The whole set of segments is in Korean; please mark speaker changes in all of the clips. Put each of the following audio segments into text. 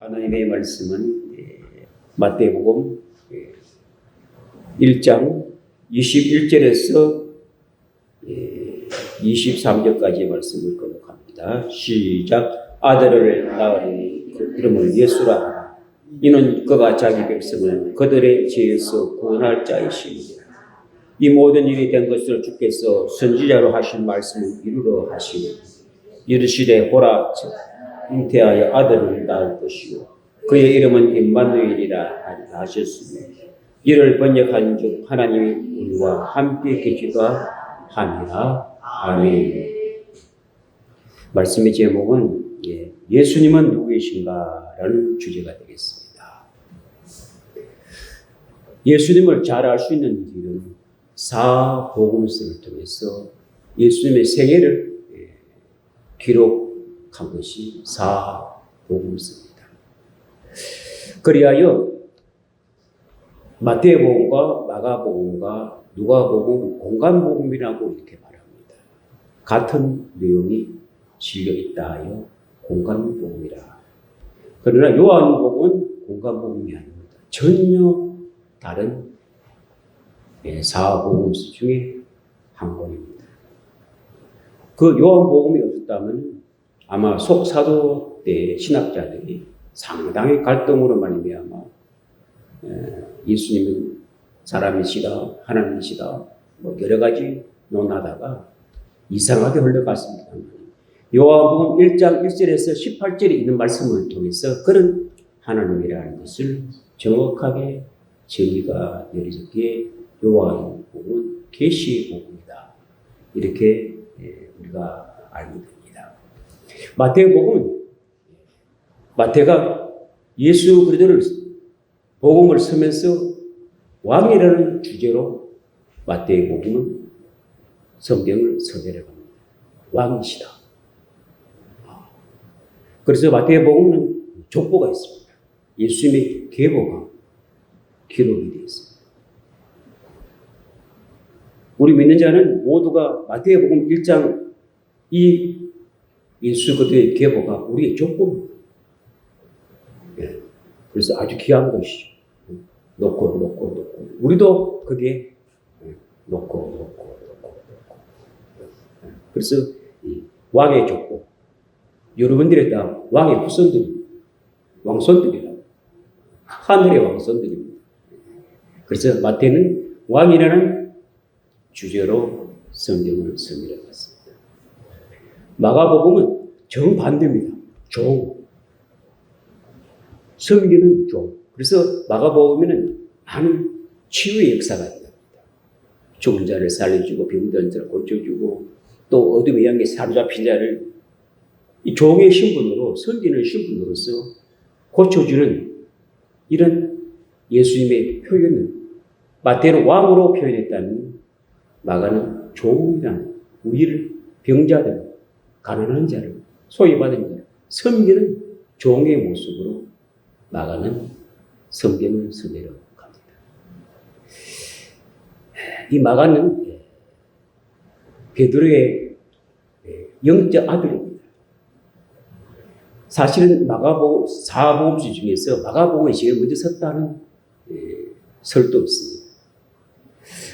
Speaker 1: 하나님의 말씀은 마태복음 1장 21절에서 23절까지의 말씀을 거듭합니다. 시작. 아들을 낳으니 그 이름을 예수라 하라. 이는 그가 자기 백성을 그들의 죄에서 구원할 자이시니라. 이 모든 일이 된 것을 주께서 선지자로 하신 말씀을 이루러 하시니 이르시되 보라 잉태하여 아들을 낳을 것이요 그의 이름은 임마누엘이라 하셨으니 이를 번역한 즉 하나님이 우리와 함께 계시다 함이라. 아멘. 말씀의 제목은 예수님은 누구이신가 라는 주제가 되겠습니다. 예수님을 잘 알 수 있는 길은 사복음서를 통해서 예수님의 생애를 기록한 것이 사복음서입니다. 그리하여 마태복음과 마가복음과 누가복음, 공간복음이라고 이렇게 말합니다. 같은 내용이 실려 있다 하여 공간복음이라. 그러나 요한복음은 공간복음이 아닙니다. 전혀 다른 사복음서 중에 한 권입니다. 그 요한복음이 없었다면 아마 속사도 때 신학자들이 상당히 갈등으로 말미암아 예수님은 사람이시다, 하나님이시다, 여러 가지 논하다가 이상하게 흘러갔습니다. 요한복음 1장 1절에서 18절에 있는 말씀을 통해서 그런 하나님이라는 것을 정확하게 정의가 내려졌기에 요한복음은 계시복음이다. 이렇게 우리가 알게 됩니다. 마태복음은 마태가 예수 그리스도를 복음을 쓰면서 왕이라는 주제로 마태복음은 성경을 서술해 갑니다. 왕이시다. 그래서 마태복음은 족보가 있습니다. 예수님의 계보가 기록이 되어 있습니다. 우리 믿는 자는 모두가 마태복음 1장 이 예수 그리스도의 계보가 우리의 족보입니다. 그래서 아주 귀한 것이죠. 놓고 우리도 그게 놓고 그래서 이 왕의 족보 여러분들이 다 왕의 후손들입니다. 왕손들이라 하늘의 왕손들입니다. 그래서 마태는 왕이라는 주제로 성경을 선별해 봤습니다. 마가복음은 정반대입니다. 종. 섬기는 종. 그래서 마가복음에는 많은 치유의 역사가 있습니다. 죽은 자를 살려주고 병든 자를 고쳐주고 또 어둠의 영에 사로잡힌 자를 이 종의 신분으로 섬기는 신분으로서 고쳐주는 이런 예수님의 표현을 마태는 왕으로 표현했다면 마가는 종이라는 우리를 병자들, 가난한 자를, 소외받은 자를 섬기는 종의 모습으로 마가는 성경을 서내려 갑니다. 이 마가는 베드로의 영적 아들입니다. 사실은 마가복음 사복음서 중에서 마가복음이 제일 먼저 썼다는 설도 있습니다.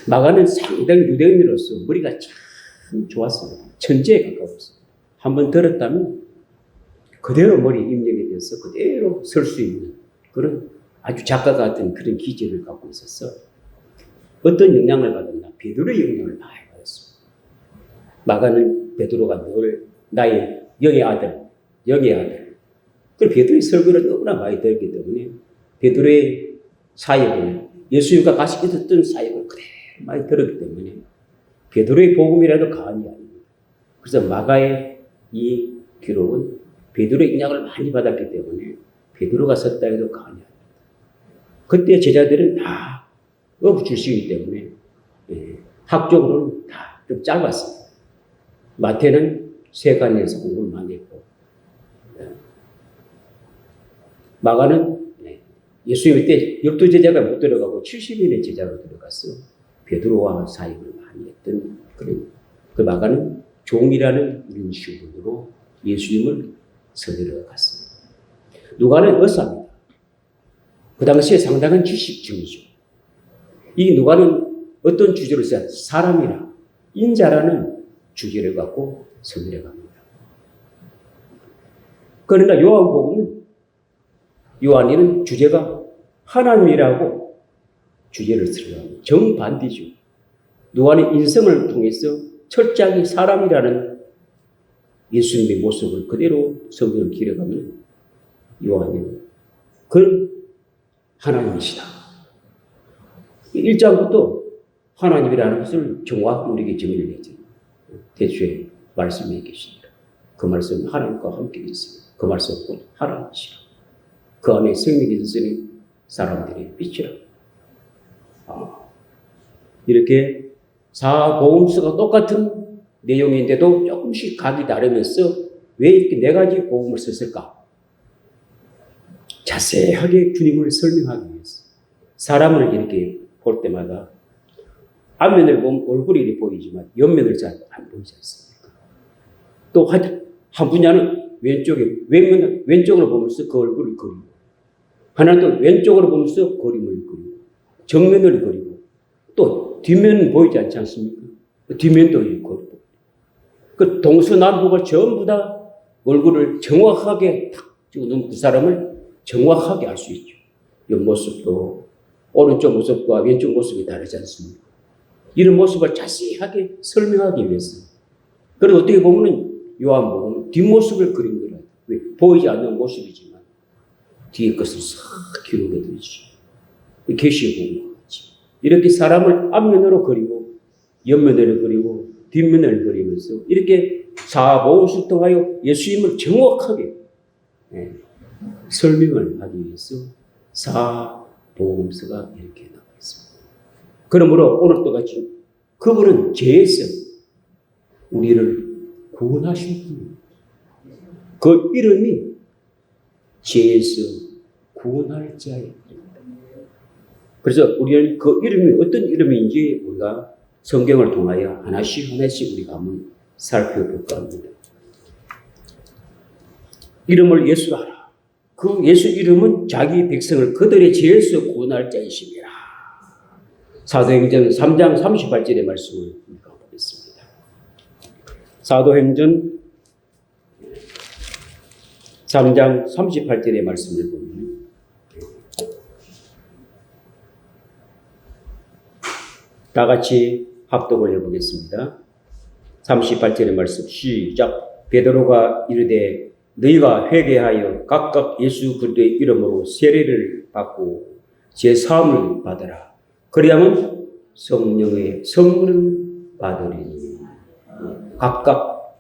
Speaker 1: 마가는 상당히 유대인으로서 머리가 참 좋았습니다. 천재에 가까웠습니다. 한번 들었다면 그대로 머리 입력이 돼서 그대로 설 수 있는 그런 아주 작가 같은 그런 기질을 갖고 있어서 어떤 영향을 받았나? 베드로의 영향을 많이 받았습니다. 마가는 베드로가 늘 나의 영의 아들. 그리고 베드로의 설교를 너무나 많이 들었기 때문에 베드로의 사역을 예수님과 같이 있었던 사역을 그대로 많이 들었기 때문에 베드로의 복음이라도 가언이 아닙니다. 그래서 마가의 이 기록은 베드로의 인양을 많이 받았기 때문에 베드로가 썼다 해도 가언이 아닙니다. 그때 제자들은 다 어부 출신이기 때문에 학적으로는 다 좀 짧았습니다. 마태는 세관에서 공부를 많이 했고 마가는 예수님 때 12제자가 못 들어가고 70인의 제자로 들어가서 베드로와 사역을 많이 했던 그런 그 마가는 종이라는 이런 신분으로 예수님을 서늘어 갔습니다. 누가는 의사입니다. 그 당시에 상당한 지식층이죠. 이 누가는 어떤 주제를 써요? 사람이라, 인자라는 주제를 갖고 설명해 갑니다. 그러나 요한이는 주제가 하나님이라고 주제를 설명합니다. 정반대죠. 누가는 인성을 통해서 철저하게 사람이라는 예수님의 모습을 그대로 성경을 기록하면 요한은 그런 하나님이시다. 1장부터 하나님이라는 것을 정확히 우리에게 정의를 내죠. 대초에 말씀이 계십니다. 그 말씀은 하나님과 함께 있습니다. 그 말씀은 하나님이시라. 그 안에 생명이 있으니 사람들의 빛이라. 이렇게 사복음서가 똑같은 내용인데도 조금씩 각이 다르면서 왜 이렇게 네 가지 복음을 썼을까? 자세하게 주님을 설명하기 위해서. 사람을 이렇게 볼 때마다 앞면을 보면 얼굴이 보이지만 옆면을 잘 안 보이지 않습니까? 또 한 분야는 왼쪽으로 보면서 그 얼굴을 그리고, 하나는 또 왼쪽으로 보면서 그림을 그리고, 정면을 그리고, 또 뒷면은 보이지 않지 않습니까? 뒷면도 그리고. 그 동서남북을 전부 다 얼굴을 정확하게 탁 찍어놓으면 그 사람을 정확하게 알 수 있죠. 옆모습도 오른쪽 모습과 왼쪽 모습이 다르지 않습니까? 이런 모습을 자세하게 설명하기 위해서. 그리고 어떻게 보면 요한복음은 뒷모습을 그린 거라. 왜? 보이지 않는 모습이지만 뒤에 것을 싹 기록해 두지. 계시록과 같이 이렇게 사람을 앞면으로 그리고 옆면으로 그리고 뒷면을 그리면서 이렇게 사복음서를 통하여 예수님을 정확하게 설명을 하기 위해서 사복음서가 이렇게 나와 있습니다. 그러므로 오늘 똑같이 그분은 죄에서 우리를 구원하신 분입니다. 그 이름이 죄에서 구원할 자입니다. 그래서 우리는 그 이름이 어떤 이름인지 우리가 성경을 통하여 하나씩 우리가 한번 살펴볼까 합니다. 이름을 예수라 하라. 그 예수 이름은 자기 백성을 그들의 죄에서 구원할 자이심이라. 사도행전 3장 38절의 말씀을 보겠습니다. 사도행전 3장 38절의 말씀을 보면 다 같이 합독을 해보겠습니다. 38절의 말씀 시작. 베드로가 이르되 너희가 회개하여 각각 예수 그리스도의 이름으로 세례를 받고 제사함을 받으라. 그리하면 성령의 선물을 받으리니. 각각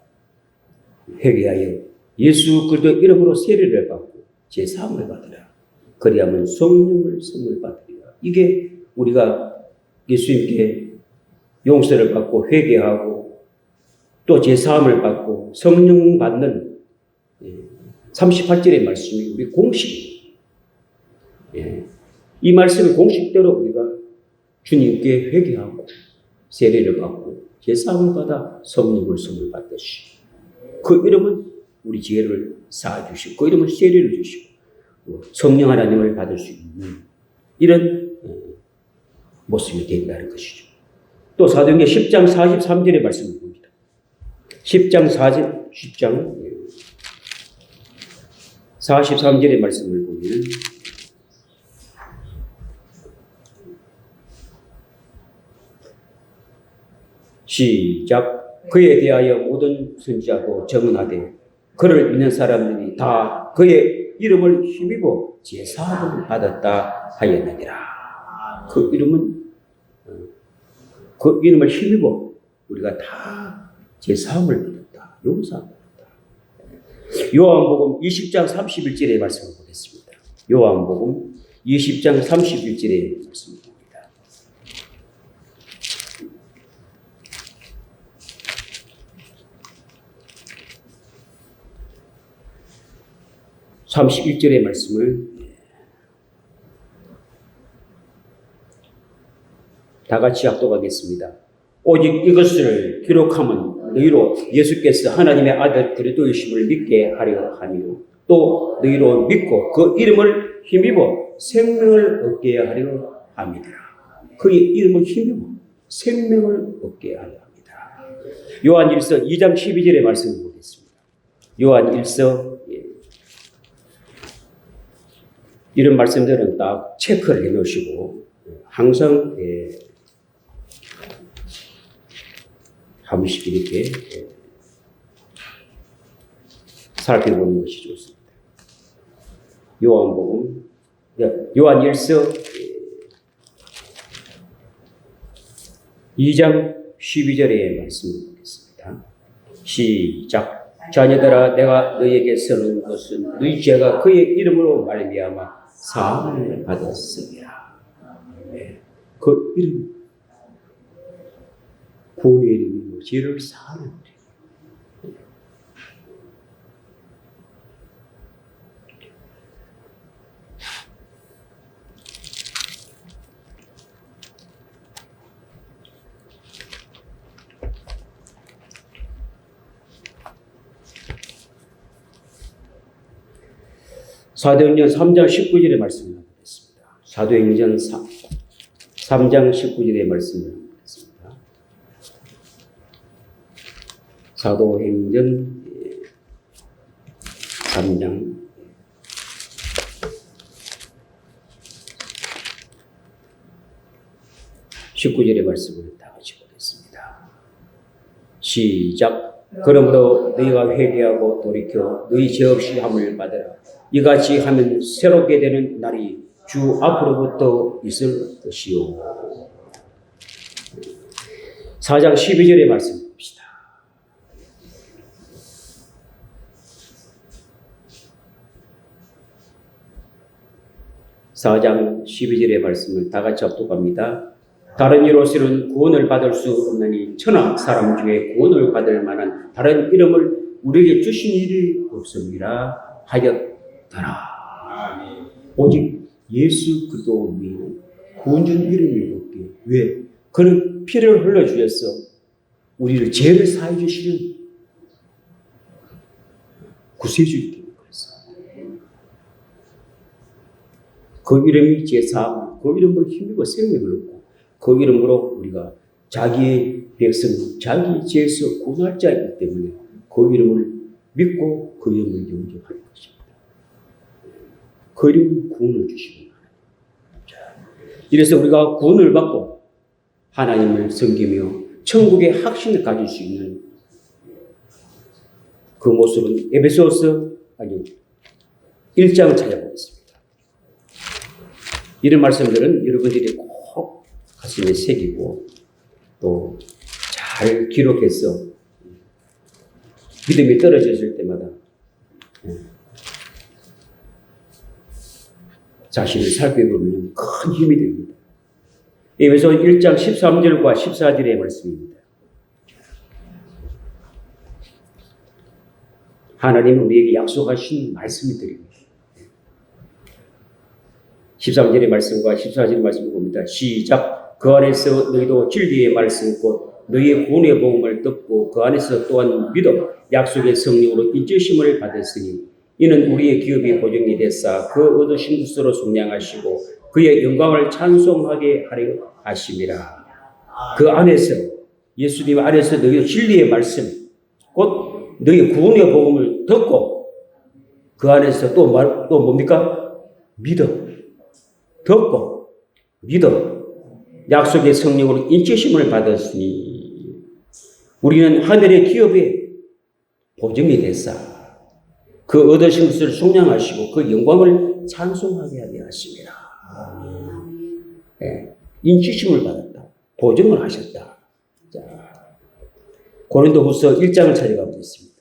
Speaker 1: 회개하여 예수 그리스도의 이름으로 세례를 받고 제사함을 받으라. 그리하면 성령을 선물 받으리라. 이게 우리가 예수님께 용서를 받고 회개하고 또 제사함을 받고 성령 받는 38절의 말씀이 우리 공식입니다. 이 말씀의 공식대로 우리가 주님께 회개하고 세례를 받고 제사함을 받아 성령을 선물 받듯이 그 이름은 우리 죄를 쌓아주시고 그 이름은 세례를 주시고 성령 하나님을 받을 수 있는 이런 모습이 된다는 것이죠. 또 사도행전 10장 43절의 말씀을 봅니다. 10장 43절의 말씀을 보면 시작. 그에 대하여 모든 선지자도 증언하되 그를 믿는 사람들이 다 그의 이름을 힘입어 제사함을 받았다 하였느니라. 그 이름을 힘입어 우리가 다 제사함을 받았다. 용서함을 받았다. 요한복음 20장 31절의 말씀을 보겠습니다. 요한복음 20장 31절의 말씀을 봅니다. 31절의 말씀을 다 같이 합독하겠습니다. 오직 이것을 기록하면 너희로 예수께서 하나님의 아들 그리스도이심을 믿게 하려 하며 또 너희로 믿고 그 이름을 힘입어 생명을 얻게 하려 합니다. 그의 이름을 힘입어 생명을 얻게 하려 합니다. 요한 1서 2장 12절의 말씀을 보겠습니다. 요한 1서 이런 말씀들은 딱 체크를 해 놓으시고 항상 한 번씩 이렇게 살펴보는 것이 좋습니다. 요한복음, 요한 1서 2장 12절의 말씀을 보겠습니다. 시작. 자녀들아, 내가 너희에게 쓰는 것은 너희 죄가 그의 이름으로 말미암아 사함을 받았습니다. 그 이름, 구원의 이름으로 죄를 사하는 이름. 사도행전 3장 19절의 말씀을 보겠습니다. 사도행전 3장 19절의 말씀을 보겠습니다. 사도행전 3장 19절의 말씀을 다 같이 보겠습니다. 시작. 그러므로 너희가 회개하고 돌이켜 너희 죄 없이 함을 받으라. 이같이 하면 새롭게 되는 날이 주 앞으로부터 있을 것이요. 4장 12절의 말씀 봅시다. (4장 12절의) 말씀을 다 같이 합독합니다. 다른 이로서는 구원을 받을 수 없느니 천하 사람 중에 구원을 받을 만한 다른 이름을 우리에게 주신 일이 없습니다 하였더라. 오직 예수 그리스도 믿는 구원준 이름을 얻게. 왜? 그는 피를 흘려주셔서 우리를 죄를 사해 주시는 구세주이기 때문에 그랬어요. 그 이름이 제사함, 그 이름을 힘입어 생명을 얻고 그 이름으로 우리가 자기의 백성, 자기 죄에서 구원할 자이기 때문에 그 이름을 믿고 그 이름을 영접하는 것입니다. 그 이름은 구원을 주시는 거예요. 이래서 우리가 구원을 받고 하나님을 섬기며 천국의 확신을 가질 수 있는 그 모습은 에베소서 1장을 찾아보겠습니다. 이런 말씀들은 여러분들이 꼭 가슴에 새기고 또 잘 기록해서 믿음이 떨어졌을 때마다 자신을 살펴보면 큰 힘이 됩니다. 에베소 1장 13절과 14절의 말씀입니다. 하나님은 우리에게 약속하신 말씀이 드립니다. 13절의 말씀과 14절의 말씀을 봅니다. 시작. 그 안에서 너희도 진리의 말씀 곧 너희의 구원의 복음을 듣고 그 안에서 또한 믿어 약속의 성령으로 인치심을 받았으니 이는 우리의 기업이 보증이 됐사 그 얻으신 것으로 속량하시고 그의 영광을 찬송하게 하려 하심이라. 그 안에서 예수님 안에서 너희 진리의 말씀 곧 너희 구원의 복음을 듣고 그 안에서 또 뭡니까? 믿어. 듣고 믿어 약속의 성령으로 인치심을 받았으니 우리는 하늘의 기업에 보증이 됐사 그 얻으신 것을 속량하시고 그 영광을 찬송하게 하려 하십니다. 네. 인치심을 받았다. 보증을 하셨다. 자, 고린도후서 1장을 찾아가 보겠습니다.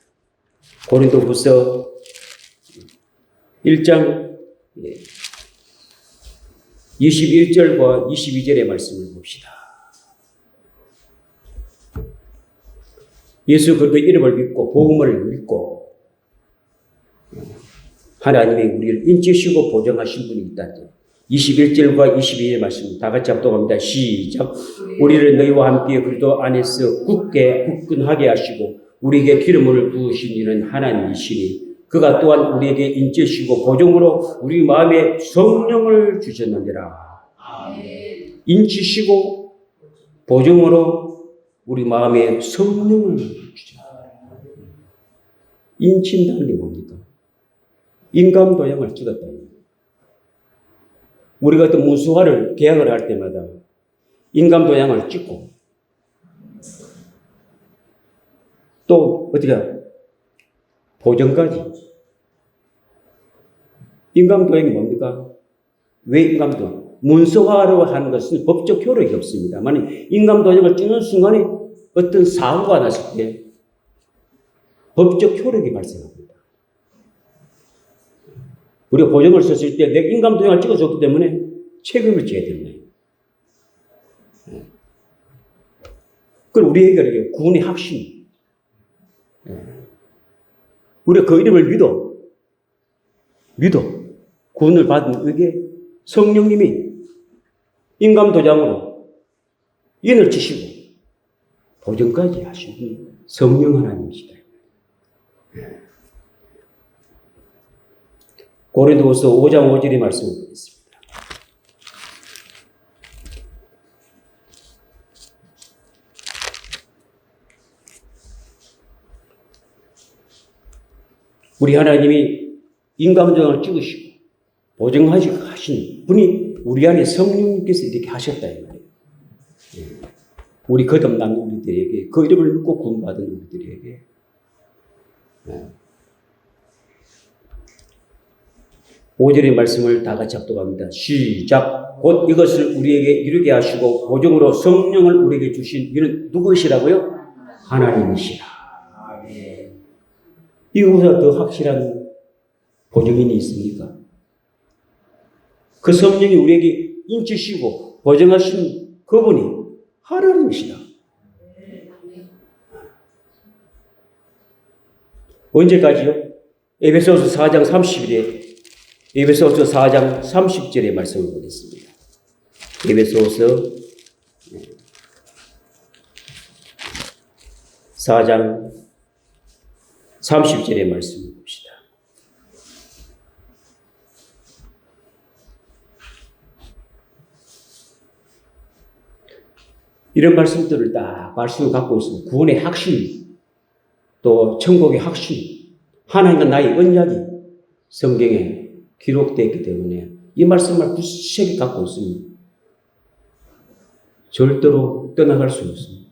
Speaker 1: 고린도후서 1장 21절과 22절의 말씀을 봅시다. 예수 그리스도의 이름을 믿고 복음을 믿고 하나님이 우리를 인치시고 보정하신 분이 있다. 21절과 22절의 말씀 다 같이 합독합니다. 시작. 우리를 너희와 함께 그리스도 안에서 굳건하게 하시고 우리에게 기름을 부으신 이는 하나님이시니 그가 또한 우리에게 인치시고 보증으로 우리 마음에 성령을 주셨느니라. 인치시고 보증으로 우리 마음에 성령을 주셨느니라. 인친다는 게 뭡니까? 인감 도장을 찍었다. 우리가 어떤 문서화를 계약을 할 때마다 인감 도장을 찍고 또 어떻게 보증까지. 인감 도장이 뭡니까? 왜 인감 도장? 문서화로 하는 것은 법적 효력이 없습니다. 만약 인감 도장을 찍는 순간에 어떤 사고가 났을 때 법적 효력이 발생합니다. 우리가 보증을 썼을 때 내 인감 도장을 찍어줬기 때문에 책임을 져야 된다. 그럼 우리에게 구원의 확신. 우리가 그 이름을 믿어. 구원을 받은 에게 성령님이 인감 도장으로 인을 치시고 보증까지 하시는 성령 하나님이시다. 고린도후서 5장 5절의 말씀을 보겠습니다. 우리 하나님이 인감도장을 찍으시고 보증하신 분이 우리 안에 성령님께서 이렇게 하셨다 이 말이에요. 우리 거듭난 우리들에게 그 이름을 믿고 구원받은 우리들에게 5절의 말씀을 다 같이 합독합니다. 시작. 곧 이것을 우리에게 이루게 하시고 보증으로 성령을 우리에게 주신 이는 누구시라고요? 하나님이시라. 이거보다 더 확실한 보증인이 있습니까? 그 성령이 우리에게 인치시고 보증하신 그분이 하나님이시다. 언제까지요? 에베소서 4장 30일에 에베소서 4장 30절의 말씀을 보겠습니다. 에베소서 4장 30절의 말씀을 봅시다. 이런 말씀들을 딱 말씀을 갖고 있으면 구원의 확신, 또 천국의 확신, 하나님과 나의 언약이 성경에 기록되어 있기 때문에 이 말씀을 굳세게 갖고 있으면 절대로 떠나갈 수 없습니다.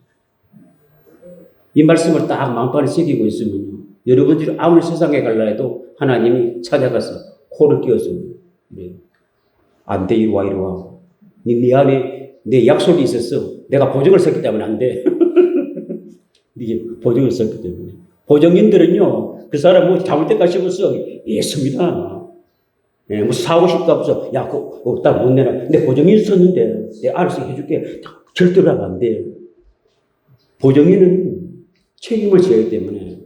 Speaker 1: 이 말씀을 딱 마음판에 새기고 있으면 여러분들이 아무리 세상에 갈라 해도 하나님이 찾아가서 코를 끼워서 그래. 안 돼, 이리 와. 네 안에 내 약속이 있었어. 내가 보증을 썼기 때문에 안 돼. 이게 보증을 썼기 때문에. 보증인들은요, 그 사람 뭐 잘못됐다 싶었어. 예습니다. 예, 뭐 사고 싶다 없어. 야, 그거 딱 못 내라. 내 보증인 썼는데, 내가 알아서 해줄게. 절대로 하면 안 돼. 보증인은 책임을 져야 때문에,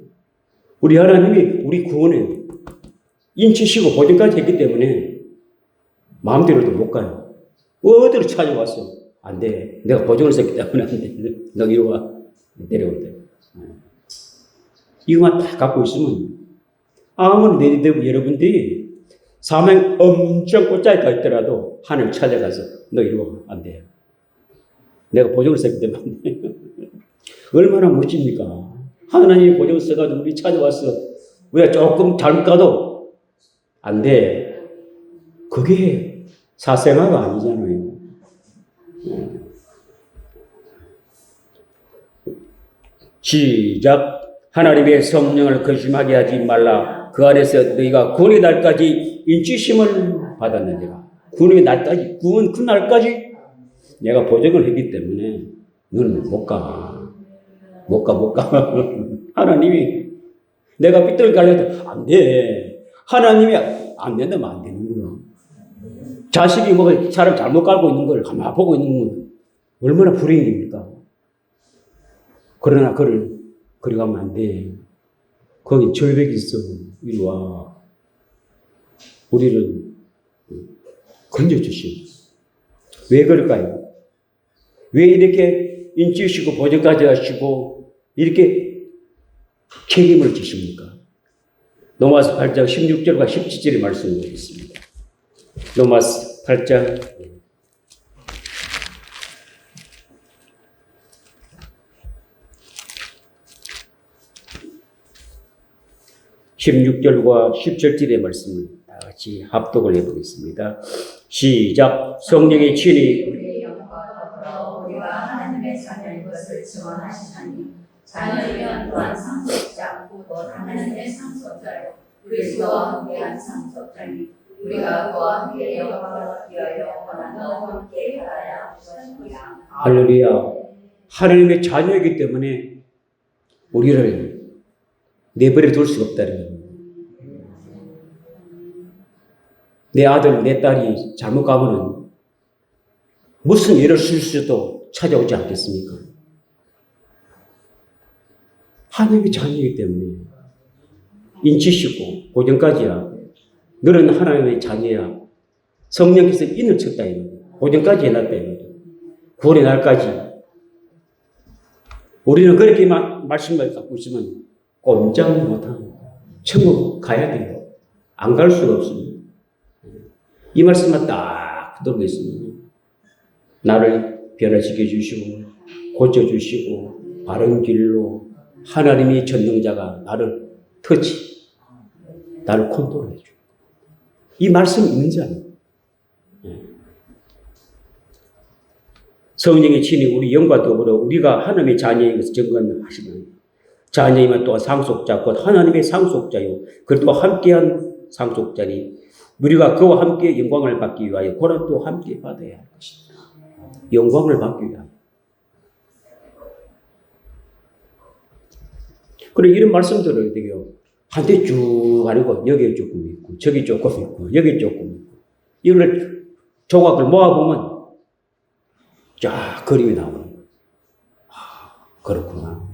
Speaker 1: 우리 하나님이 우리 구원에 인치시고 보증까지 했기 때문에, 마음대로도 못 가요. 어디로 찾아왔어? 안 돼. 내가 보증을 썼기 때문에 안 돼. 너 이리 와. 내려올 때. 이것만 다 갖고 있으면, 아무리 여러분들이 사명 엄청 꽃자리 가 있더라도 하늘 찾아가서 너 이리 와. 안 돼. 내가 보증을 썼기 때문에 안 돼. 얼마나 멋집니까? 하나님이 보증을 써가지고 우리 찾아왔어. 우리가 조금 잘못 가도 안 돼. 그게 사생아가 아니잖아요. 시작. 하나님의 성령을 거심하게 하지 말라. 그 안에서 너희가 구원의 날까지 인치심을 받았느니라. 구원의 날까지, 구원 그 날까지 내가 보증을 했기 때문에 너는 못 가. 하나님이 내가 삐뚤 갈래도 안 돼. 하나님이 안 된다면 안 되는 거야. 자식이 뭐 사람 잘못 갈고 있는 걸 가만 보고 있는 건 얼마나 불행입니까? 그러나 그를 그리 가면 안 돼. 거기 절벽이 있어. 이리 와. 우리를 건져주시오. 왜 그럴까요? 왜 이렇게 인치시고 보증까지 하시고 이렇게 책임을 지십니까? 로마서 8장 16절과 17절의 말씀을 보겠습니다. 로마서 8장 16절과 17절의 말씀을 다 같이 합독을 해보겠습니다. 시작. 성령의 친히
Speaker 2: 우리의 영과 더불어 우리가 하나님의 자녀인 것을 증언하시나니 자녀이면 또한 상속자 곧 하나님의 상속자요 그리스도와 함께한 상속자니 우리가 그와 함께 영광을 위하여 고난도 함께 받아야 하시니라.
Speaker 1: 할렐루야. 하나님의 자녀이기 때문에 우리를 내버려 둘 수가 없다는 겁니다. 내 아들, 내 딸이 잘못 가면은 무슨 일을 실수도 찾아오지 않겠습니까? 하나님의 자녀이기 때문에 인치시고 고정까지야. 너는 하나님의 자녀야. 성령께서 인을 쳤다 이거예요. 고정까지 해놨다 이거예요. 구원의 날까지. 우리는 그렇게 말씀을 갖고 있으면 꼼짝 못하고 천국 가야 돼요. 안 갈 수가 없습니다. 이 말씀만 딱 들고 있습니다. 나를 변화시켜 주시고 고쳐 주시고 바른 길로 하나님이 전능자가 나를 터치, 나를 컨트롤해 줘. 이 말씀이 있는 자는 성령의 친히 우리 영과 더불어 우리가 하나님의 자녀인 것을 증거하시는 자녀이면 또 상속자 곧 하나님의 상속자요 그리고 또 함께한 상속자니 우리가 그와 함께 영광을 받기 위하여 고난 또 함께 받아야 할 것입니다. 영광을 받기 위하여. 그래 이런 말씀 들어야 돼요. 한테 쭉 아니고 여기 조금 있고 저기 조금 있고 여기 조금 있고 이걸 조각을 모아보면 쫙 그림이 나오는 거예요. 아, 그렇구나.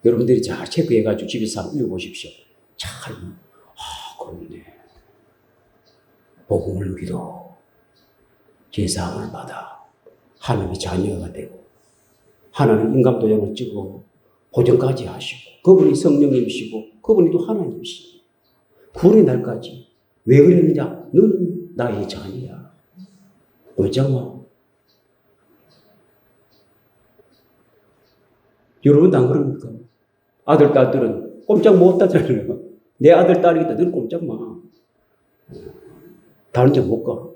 Speaker 1: 여러분들이 잘 체크해가지고 집에서 한번 읽어보십시오. 잘, 그렇네. 복음을 믿어. 제사함을 받아. 하나님의 자녀가 되고, 하나님 인감도장을 찍어 보정까지 하시고, 그분이 성령님이시고, 그분이 또 하나님이시고, 구원의 날까지. 왜 그랬느냐? 너는 나의 자녀야. 어쩌마? 여러분도 안 그럽니까? 아들, 딸들은 꼼짝 못 하잖아요. 내 아들, 딸이기다. 너는 꼼짝 마. 다른 데 못 가.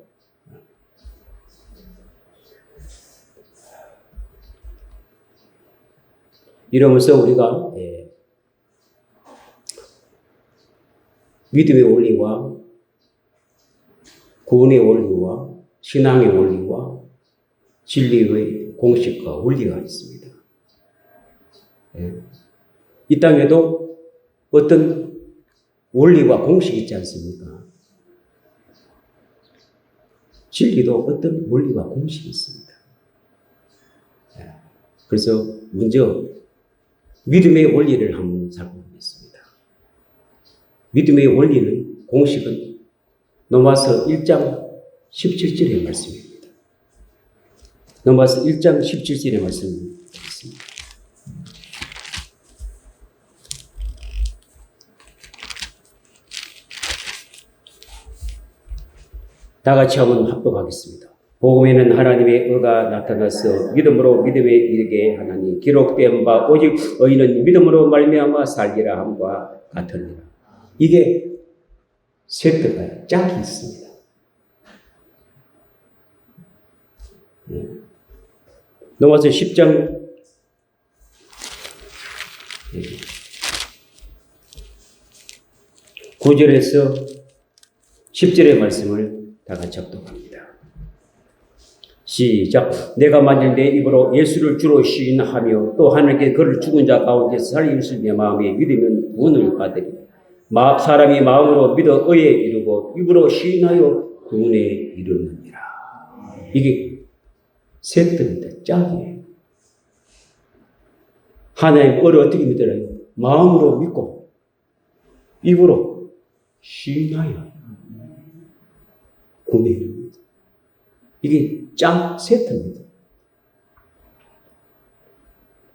Speaker 1: 이러면서 우리가 믿음의 원리와 구원의 원리와 신앙의 원리와 진리의 공식과 원리가 있습니다. 이 땅에도 어떤 원리와 공식이 있지 않습니까? 진리도 어떤 원리와 공식이 있습니다. 그래서 먼저 믿음의 원리를 한번 살펴보겠습니다. 믿음의 원리는 공식은 로마서 1장 17절의 말씀입니다. 로마서 1장 17절의 말씀입니다. 다 같이 한번 합독하겠습니다. 복음에는 하나님의 의가 나타나서 믿음으로 믿음에 이르게 하나니 기록된 바 오직 의인은 믿음으로 말미암아 살리라 함과 같으니라. 이게 세트가 짝이 있습니다. 넘어서 10장 9절에서 10절의 말씀을 다 같이 합독합니다. 시작. 내가 만일 내 입으로 예수를 주로 시인하며 또 하나님께 그를 죽은 자 가운데서 살리실 내 마음에 믿으면 구원을 받으리라. 사람이 마음으로 믿어 의에 이르고 입으로 시인하여 구원에 이르느니라. 이게 세트입니다. 짝이에요. 하나님 의를 어떻게 믿으라요? 마음으로 믿고 입으로 시인하여 구원에 이릅니다. 이게 짝 세트입니다.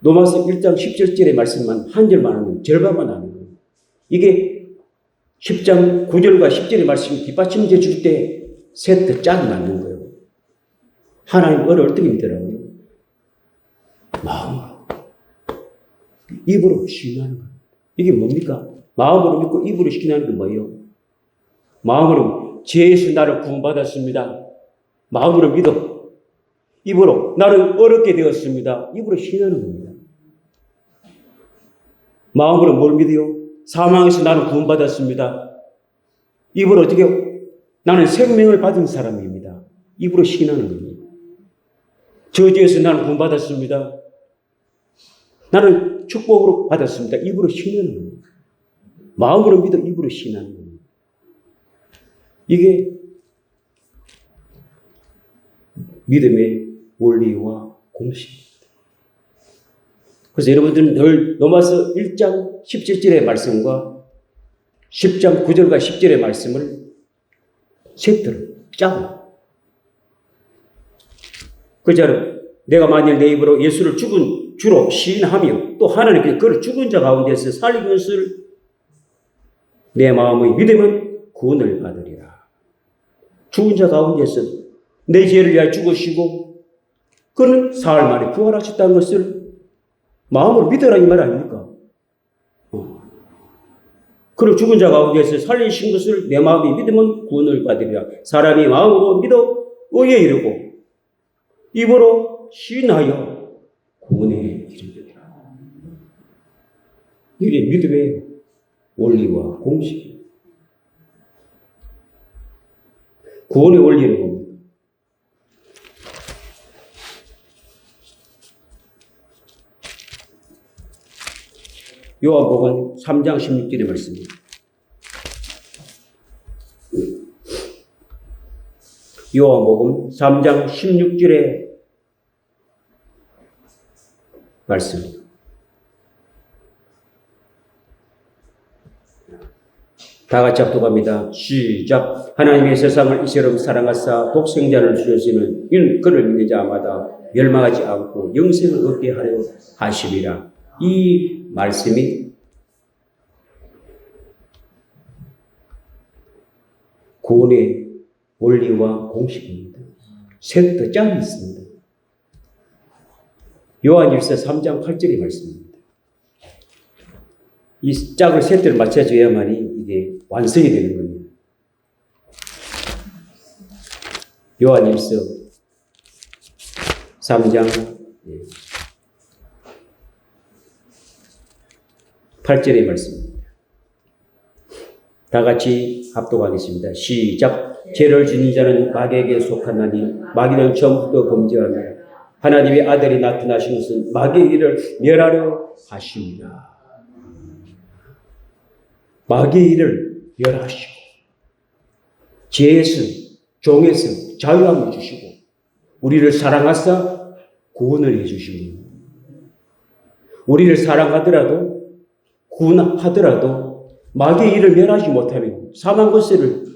Speaker 1: 로마서 1장 17절의 말씀만 한 절만 하면 절반만 하는 거예요. 이게 10장 9절과 10절의 말씀이 뒷받침해 줄 때 세트 짝 맞는 거예요. 하나님 어떻게 믿더라고요? 마음으로. 입으로 시인하는 거예요. 이게 뭡니까? 마음으로 믿고 입으로 시인하는 게 뭐예요? 마음으로 죄에서 나를 구원받았습니다. 마음으로 믿어. 입으로 나는 어렵게 되었습니다. 입으로 시인하는 겁니다. 마음으로 뭘 믿어요? 사망에서 나는 구원받았습니다. 입으로 어떻게 해요? 나는 생명을 받은 사람입니다. 입으로 시인하는 겁니다. 저주에서 나는 구원받았습니다. 나는 축복으로 받았습니다. 입으로 시인하는 겁니다. 마음으로 믿어 입으로 시인하는 겁니다. 이게 믿음의 원리와 공식입니다. 그래서 여러분들은 늘 로마서 1장 17절의 말씀과 10장 9절과 10절의 말씀을 세트로 짜고, 그자로 내가 만일 내 입으로 예수를 죽은 주로 시인하며 또 하나님께 그를 죽은 자 가운데서 살린 것을 내 마음의 믿으면 구원을 받으리라. 죽은 자 가운데서 내 죄를 위하여 죽으시고 그는 사흘 만에 부활하셨다는 것을 마음으로 믿어라 이 말 아닙니까? 그리고 죽은 자 가운데서 살리신 것을 내 마음이 믿으면 구원을 받으리라. 사람이 마음으로 믿어 의에 이르고 입으로 시인하여 구원에 이르리라. 이게 믿음의 원리와 공식이에요. 구원의 원리는 뭡니까? 요한복음 3장 16절의 말씀입니다. 요한복음 3장 16절의 말씀입니다. 다 같이 합독합니다. 시작. 하나님의 세상을 이처럼 사랑하사 독생자를 주셨으니 이는 그를 믿는 자마다 멸망하지 않고 영생을 얻게 하려 하심이라. 이 말씀이 구원의 원리와 공식입니다. 세트 짱이 있습니다. 요한일서 3장 8절의 말씀입니다. 이 짝을 세트를 맞춰줘야만이 이게 완성이 되는 겁니다. 요한일서 3장 8절의 말씀입니다. 다 같이 합독하겠습니다. 시작. 죄를 지닌 자는 마귀에게 속하나니 마귀는 처음부터 범죄하며 하나님의 아들이 나타나신 것은 마귀의 일을 멸하려 하십니다. 마귀의 일을 멸하시고 죄에서 종에서 자유함을 주시고 우리를 사랑하사 구원을 해주시고 우리를 사랑하더라도 구원하더라도 마귀의 일을 멸하지 못하면 사망 권세를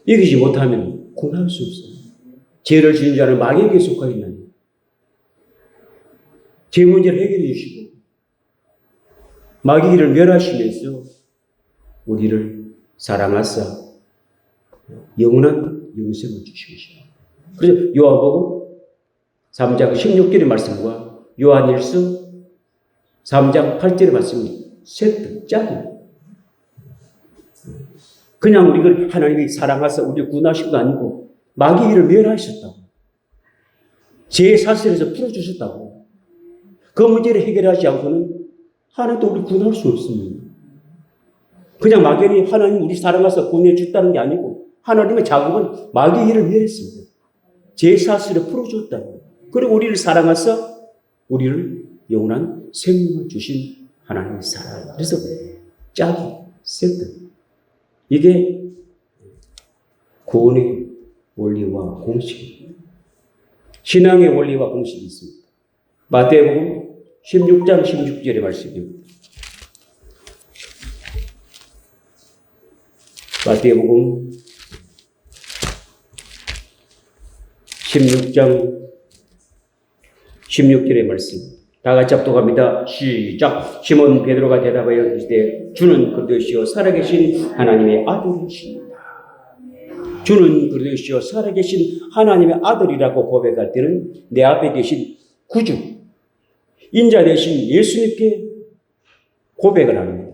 Speaker 1: 이기지 못하면 구원할 수 없어요. 죄를 지은 자는 마귀에게 속하 있나니 죄 문제를 해결해 주시고 마귀의 일을 멸하시면서 우리를 사랑하사 영원한 영생을 주시옵시고. 그래서 요한복음 3장 16절의 말씀과 요한일서 3장 8절의 말씀이 세트 짝입니다. 그냥 우리를 하나님이 사랑하사 우리를 구원하신 거 아니고 마귀의 일을 멸하셨다고. 죄의 사슬에서 풀어주셨다고. 그 문제를 해결하지 않고는 하나도 우리 구원할 수 없습니다. 그냥 막연히 하나님 우리 사랑하사 구원해 줬다는 게 아니고 하나님의 작업은 마귀의 일을 멸했습니다. 죄의 사슬을 풀어줬다고. 그리고 우리를 사랑하사 우리를 영원한 생명을 주신 하나님의 사랑. 그래서 짝이 세트. 이게 구원의 원리와 공식입니다. 신앙의 원리와 공식이 있습니다. 마태복음 16장 16절의 말씀입니다. 마태복음 16장 16절의 말씀. 다 같이 합독합니다. 시작. 시몬 베드로가 대답하여 이르되 주는 그리스도시요 살아계신 하나님의 아들이십니다. 주는 그리스도시요 살아계신 하나님의 아들이라고 고백할 때는 내 앞에 계신 구주, 인자 되신 예수님께 고백을 합니다.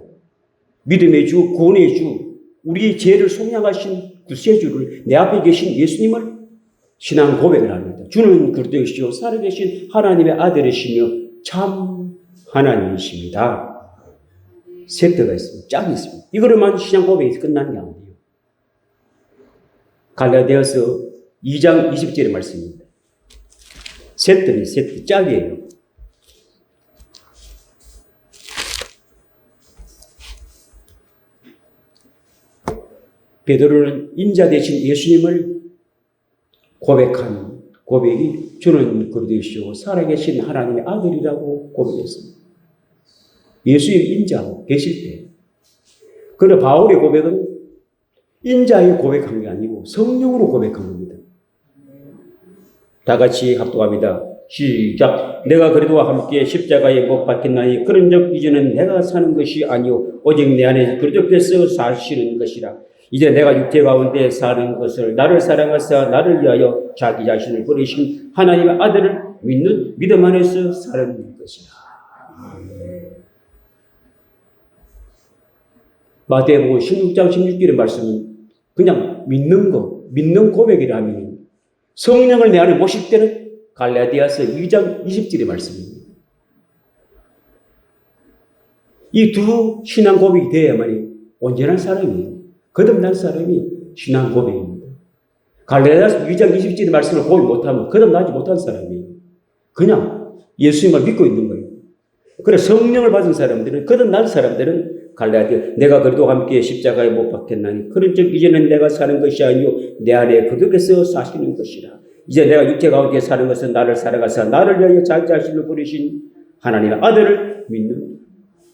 Speaker 1: 믿음의 주, 구원의 주, 우리의 죄를 속량하신 구세주를 내 앞에 계신 예수님을 신앙 고백을 합니다. 주는 그리스도시요 살아계신 하나님의 아들이시며 참 하나님이십니다. 세트가 있습니다. 짝이 있습니다. 이거로만 신앙 고백이 끝나는 게 아니에요. 갈라디아서 2장 20절의 말씀입니다. 세트는 세트, 짝이에요. 베드로는 인자 되신 예수님을 고백한 고백이 주는 그리스도시요 살아계신 하나님의 아들이라고 고백했습니다. 예수의 인자로 계실 때. 그러나 바울의 고백은 인자의 고백한 게 아니고 성령으로 고백한 겁니다. 다 같이 합독합니다. 시작. 내가 그리스도와 함께 십자가에 못 박혔나니 그런즉 이제는 내가 사는 것이 아니요 오직 내 안에 그리스도께서 사시는 것이라. 이제 내가 육체 가운데 사는 것을 나를 사랑하사 나를 위하여 자기 자신을 버리신 하나님의 아들을 믿는 믿음 안에서 사는 것이라. 마태복음 16장 16절의 말씀은 그냥 믿는 거, 믿는 고백이라면 성령을 내 안에 모실 때는 갈라디아서 2장 20절의 말씀입니다. 이 두 신앙 고백이 되어야만이 온전한 사람이에요. 거듭난 사람이 신앙 고백입니다. 갈라디아서 2장 20절의 말씀을 고백 못하면 거듭나지 못한 사람이에요. 그냥 예수님을 믿고 있는 거예요. 그래 성령을 받은 사람들은, 거듭난 사람들은 갈라디아 내가 그리스도와 함께 십자가에 못 박혔나니 그런즉 이제는 내가 사는 것이 아니요 내 안에 그리스도께서 사시는 것이라. 이제 내가 육체 가운데 사는 것은 나를 살아가사 나를 위하여 자기 자신을 버리신 하나님의 아들을 믿는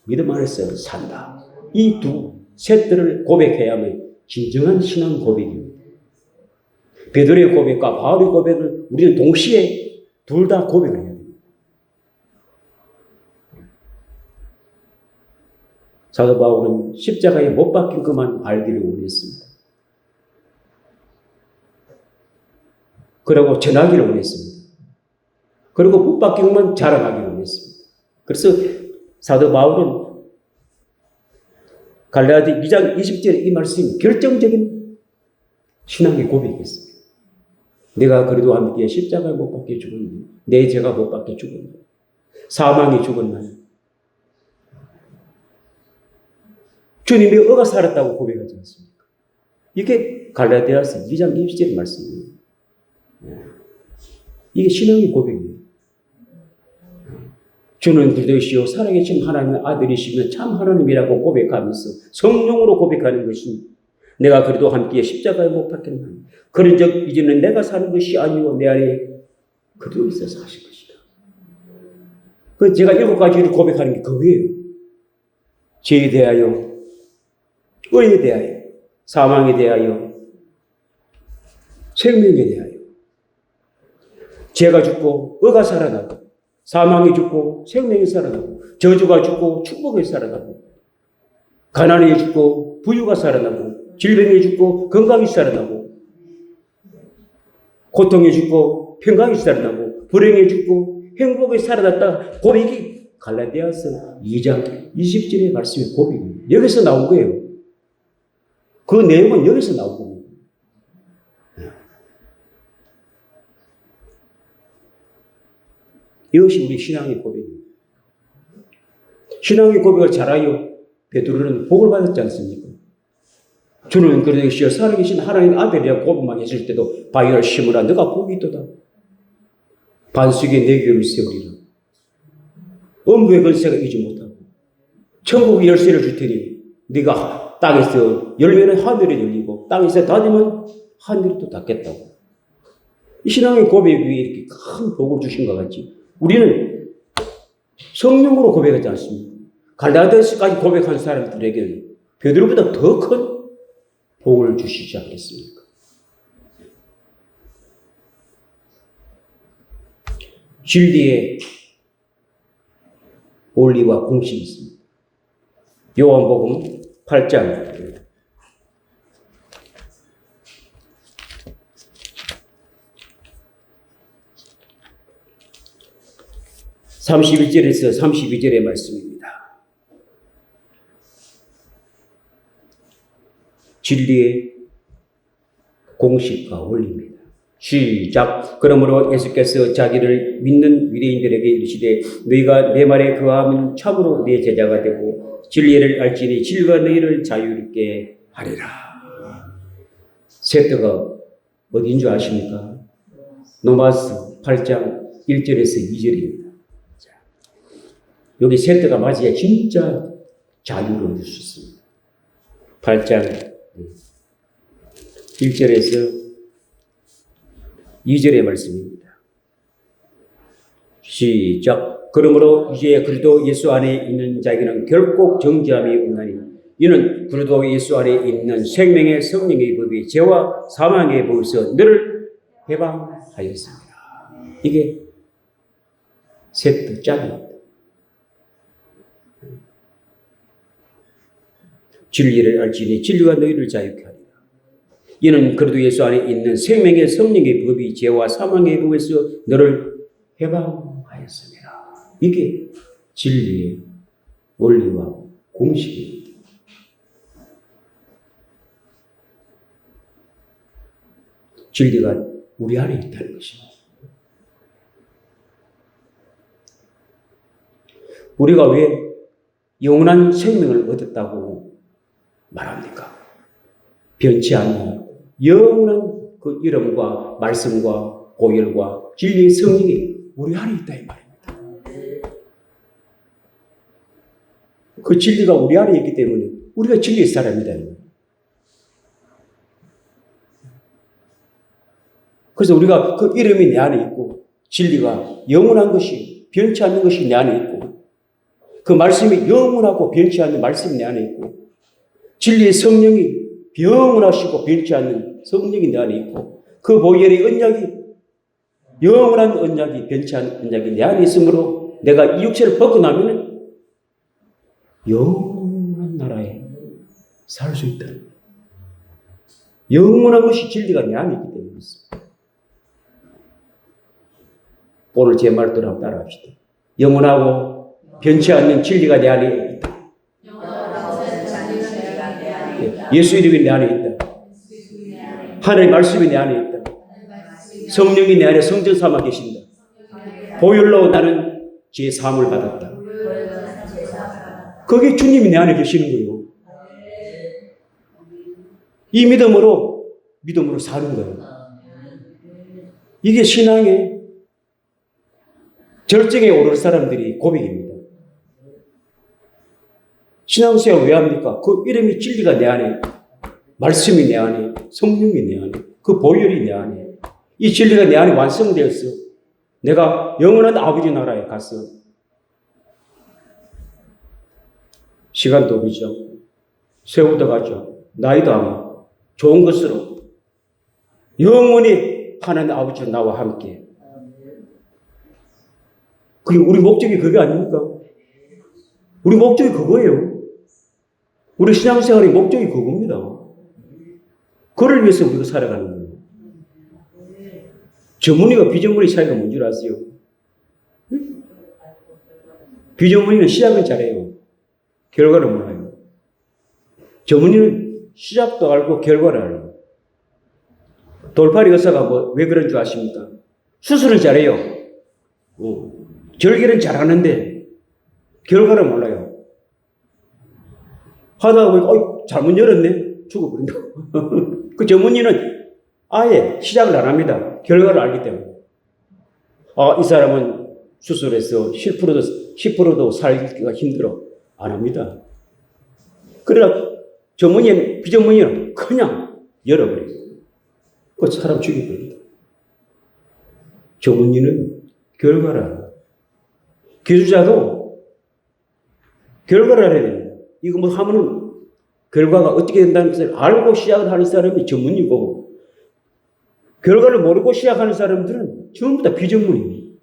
Speaker 1: 믿음 안에서 산다. 이 두 셋들을 고백해야만 진정한 신앙 고백입니다. 베드로의 고백과 바울의 고백을 우리는 동시에 둘 다 고백을 해야 됩니다. 사도 바울은 십자가에 못 박힌 것만 알기를 원했습니다. 그리고 전하기를 원했습니다. 그리고 못 박힌 것만 자랑하기를 원했습니다. 그래서 사도 바울은 갈라디 2장 20절의 이 말씀이 결정적인 신앙의 고백이었습니다. 내가 그리스도와 함께 십자가에 못 박혀 죽었니? 내 죄가 못 박혀 죽었니? 사망이 죽었나요? 주님이 어가 살았다고 고백하지 않습니까? 이게 갈라디아서 2장 20절의 말씀입니다. 이게 신앙의 고백이에요. 주는 그리스도시요 살아계신 하나님의 아들이시며 참 하나님이라고 고백하면서 성령으로 고백하는 것이 내가 그리스도와 함께 십자가에 못 박혔나니 그런즉 이제는 내가 사는 것이 아니고 내 안에 그리스도께서 사실 것이다. 그 제가 7가지를 고백하는 게 그거예요. 죄에 대하여, 의에 대하여, 사망에 대하여, 생명에 대하여. 죄가 죽고 의가 살아나고 사망이 죽고 생명이 살아나고 저주가 죽고 축복이 살아나고 가난이 죽고 부유가 살아나고 질병이 죽고 건강이 살아나고 고통이 죽고 평강이 살아나고 불행이 죽고 행복이 살아났다. 고백이 갈라디아서 2장 20절의 말씀의 고백입니다. 여기서 나온 거예요. 그 내용은 여기서 나온 겁니다. 이것이 우리 신앙의 고백입니다. 신앙의 고백을 잘하여 베드로는 복을 받았지 않습니까? 주는 그리스도시여 살아계신 하나님의 아들이라고 고백만 했을 때도 바위를 심으라 너가 복이 있도다. 반석에 내 귀를 세우리라. 음부의 권세가 이지 못하고 천국의 열쇠를 줄 테니 네가 땅에서 열면은 하늘이 열리고 땅에서 닫으면 하늘이 또 닫겠다고. 이 신앙의 고백 위에 이렇게 큰 복을 주신 것 같지. 우리는 성령으로 고백하지 않습니다. 갈라디아서까지 고백한 사람들에게는 베드로보다 더 큰 복을 주시지 않겠습니까? 진리의 원리와 공식이 있습니다. 요한복음 8장 31절에서 32절의 말씀입니다. 진리의 공식과 원리입니다. 시작. 그러므로 예수께서 자기를 믿는 유대인들에게 이르시되 너희가 내 말에 거하면 참으로 내 제자가 되고 진리를 알지니 진리가 너희를 자유롭게 하리라. 세트가 어디인 줄 아십니까? 로마서 8장 1절에서 2절입니다. 여기 세트가 맞아야 진짜 자유를 얻을 수 있습니다. 8장 1절에서 2절의 말씀입니다. 시작. 그러므로 이제 그리스도 예수 안에 있는 자에게는 결코 정죄함이 없나니 이는 그리스도 예수 안에 있는 생명의 성령의 법이 죄와 사망의 법에서 너를 해방하였습니다. 이게 세트 짝입니다. 진리를 알지니 진리가 너희를 자유케 하리라. 이는 그리스도 예수 안에 있는 생명의 성령의 법이 죄와 사망의 법에서 너를 해방하였습니다. 이게 진리의 원리와 공식입니다. 진리가 우리 안에 있다는 것입니다. 우리가 왜 영원한 생명을 얻었다고 말합니까? 변치 않는 영원한 그 이름과 말씀과 고열과 진리의 성령이 우리 안에 있다 이 말입니다. 그 진리가 우리 안에 있기 때문에 우리가 진리의 사람이다. 그래서 우리가 그 이름이 내 안에 있고 진리가 영원한 것이 변치 않는 것이 내 안에 있고 그 말씀이 영원하고 변치 않는 말씀이 내 안에 있고 진리의 성령이 영원하시고 변치 않는 성령이 내 안에 있고 그 보혈의 언약이 영원한 언약이 변치 않는 언약이 내 안에 있으므로 내가 이 육체를 벗고 나면 영원한 나라에 살 수 있다. 영원한 것이 진리가 내 안에 있기 때문에 그렇습니다. 오늘 제 말대로 한번 따라합시다. 영원하고 변치 않는 진리가 내 안에 있다. 예수 이름이 내 안에 있다. 하나님의 말씀이 내 안에 있다. 성령이 내 안에 성전 삼아 계신다. 보혈로 나는 죄 사함을 받았다. 그게 주님이 내 안에 계시는 거예요. 이 믿음으로 사는 거예요. 이게 신앙의 절정에 오를 사람들이 고백입니다. 신앙생활 왜 합니까? 그 이름이 진리가 내 안에, 말씀이 내 안에, 성령이 내 안에, 그 보혈이 내 안에, 이 진리가 내 안에 완성되었어. 내가 영원한 아버지 나라에 가서 시간도 그죠? 세월도 가죠. 나이도 하고 좋은 것으로 영원히 하나님 아버지 나와 함께. 그게 우리 목적이 그게 아닙니까? 우리 목적이 그거예요. 우리 신앙생활의 목적이 그겁니다. 그를 위해서 우리가 살아가는 거예요. 전문의와 비전문의 차이가 뭔 줄 아세요? 비전문의는 시작은 잘해요. 결과를 몰라요. 전문의는 시작도 알고 결과를 알아요. 돌팔이 의사가 왜 그런 줄 아십니까? 수술은 잘해요. 절개는 잘하는데 결과를 몰라요. 하다가 보니까 잘못 열었네. 죽어버린다고. 그 전문의는 아예 시작을 안 합니다. 결과를 알기 때문에. 이 사람은 수술해서 10%도 살기가 힘들어. 안 합니다. 그러나 전문의는, 비전문의는 그냥 열어버려요. 그 사람 죽여버립니다. 전문의는 결과를 알아요. 기술자도 결과를 알아야 됩니다. 이거 뭐 하면은 결과가 어떻게 된다는 것을 알고 시작을 하는 사람이 전문이고 결과를 모르고 시작하는 사람들은 전부 다 비전문입니다.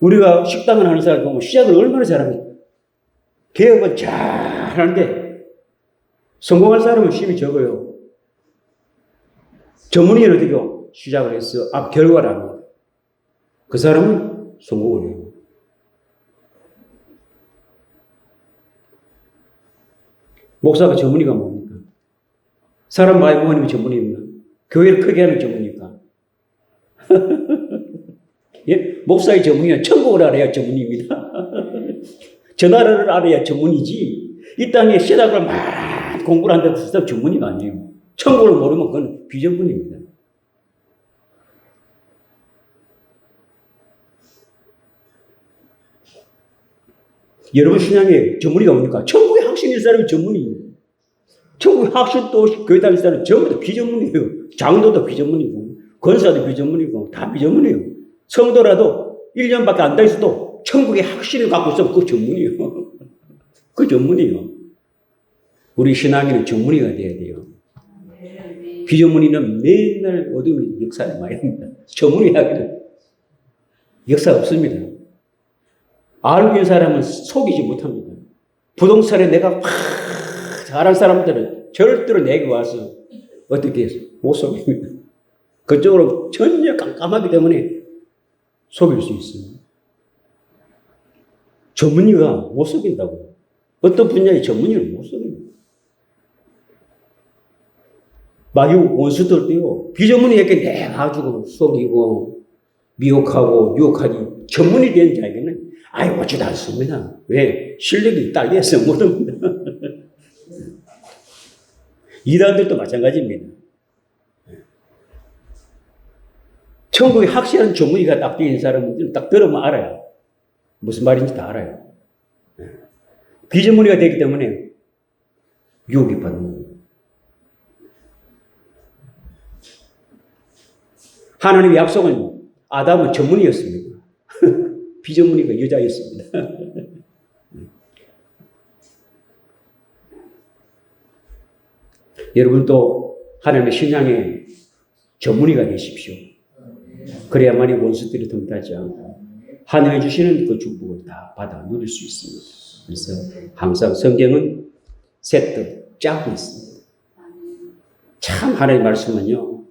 Speaker 1: 우리가 식당을 하는 사람 보면 시작을 얼마나 잘합니까? 개업은 잘하는데 성공할 사람은 힘이 적어요. 전문의는 어떻게 시작을 해서 앞 결과를 합니다. 그 사람은 성공을 해요. 목사가 전문의가 뭡니까? 사람 많이 모으는 전문의입니까? 교회를 크게 하는 전문입니까? 예? 목사의 전문의는 천국을 알아야 전문입니다. 저 나라를 알아야 전문이지. 이 땅에 신학을 막 공부를 한다고 해서 전문의가 아니에요. 천국을 모르면 그건 비전문입니다. 여러분 신앙에 전문의가 뭡니까? 천국의 학신일 사람이 전문이에요. 천국의 학신도 교회 다닐 사람은 전부 다 비전문이에요. 장로도 비전문이고 권사도 비전문이고 다 비전문이에요. 성도라도 1년밖에 안 다녔어도 천국의 학신을 갖고 있으면 그 전문이에요. 그 전문이에요. 우리 신앙인은 전문의가 돼야 돼요. 비전문의는 맨날 어둠이 역사를 많이 합니다. 전문의하기는 역사 없습니다. 알고 있는 사람은 속이지 못합니다. 부동산에 내가 확 잘한 사람들은 절대로 내게 와서 어떻게 해서 못 속입니다. 그쪽으로 전혀 깜깜하기 때문에 속일 수 있습니다. 전문의가 못 속인다고. 어떤 분야의 전문의는 못 속입니다. 마귀 원수들 때요. 비전문의에게 내가지고 속이고 미혹하고 유혹하기 전문이 된 자에게는 아예 오지도 않습니다. 왜? 실력이 딸려서 못합니다. 이단들도 마찬가지입니다. 천국에 확실한 전문의가 딱 되는 사람은 딱 들으면 알아요. 무슨 말인지 다 알아요. 비전문의가 되기 때문에 유혹이 받는 겁니다. 하나님의 약속은 아담은 전문의였습니다. 비전문의가 여자였습니다. 여러분도 하나님의 신앙의 전문의가 되십시오. 그래야만이 원수들이 덤타지 않고 하늘에 주시는 그 축복을 다 받아 누릴 수 있습니다. 그래서 항상 성경은 세트 짜고 있습니다. 참 하나님의 말씀은요.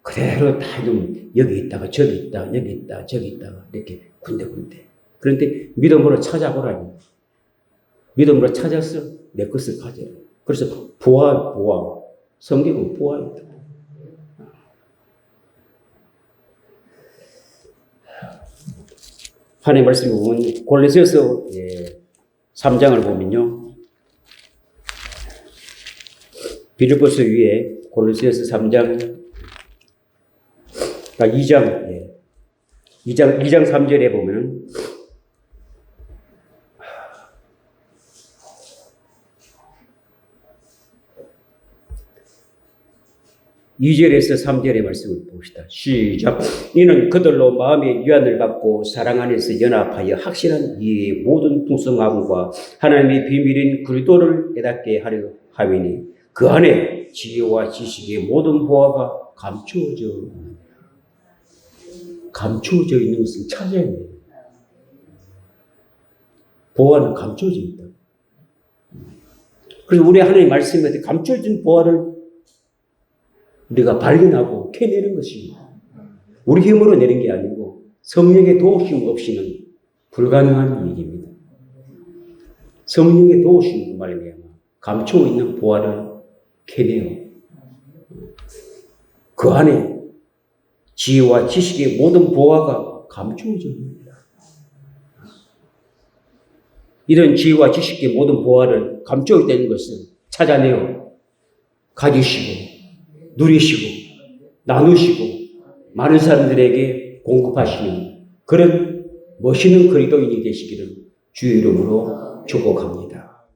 Speaker 1: 그대로 다 여기 있다가 저기 있다, 여기 있다, 저기 있다가 이렇게 군데군데. 그런데 믿음으로 찾아보라니. 믿음으로 찾아서 내 것을 가져라. 그래서 보아. 성경은 보아입니다. 하나님의 말씀을 보면 골로새서 3장을 보면요. 빌립보서 위에 골로새서 3장 2장 3절에 보면 (2절에서) (3절의) 말씀을 봅시다. 시작. 이는 그들로 마음의 위안을 받고 사랑 안에서 연합하여 확실한 이해의 모든 풍성함과 하나님의 비밀인 그리스도를 깨닫게 하려 하오니 그 안에 지혜와 지식의 모든 보화가 감추어져 있는 것을 찾아야 돼요. 보화는 감추어져 있다. 그래서 우리 하나님의 말씀에 감추어진 보화를 우리가 발견하고 캐내는 것입니다. 우리 힘으로 내는 게 아니고 성령의 도우심 없이는 불가능한 일입니다. 성령의 도우심 말이야. 감추어 있는 보화를 캐내요. 그 안에 지혜와 지식의 모든 보화가 감추어져 있습니다. 이런 지혜와 지식의 모든 보화를 감추어 있다는 것은 찾아내어 가지시고 누리시고 나누시고 많은 사람들에게 공급하시는 그런 멋있는 그리스도인이 되시기를 주의 이름으로 축복합니다.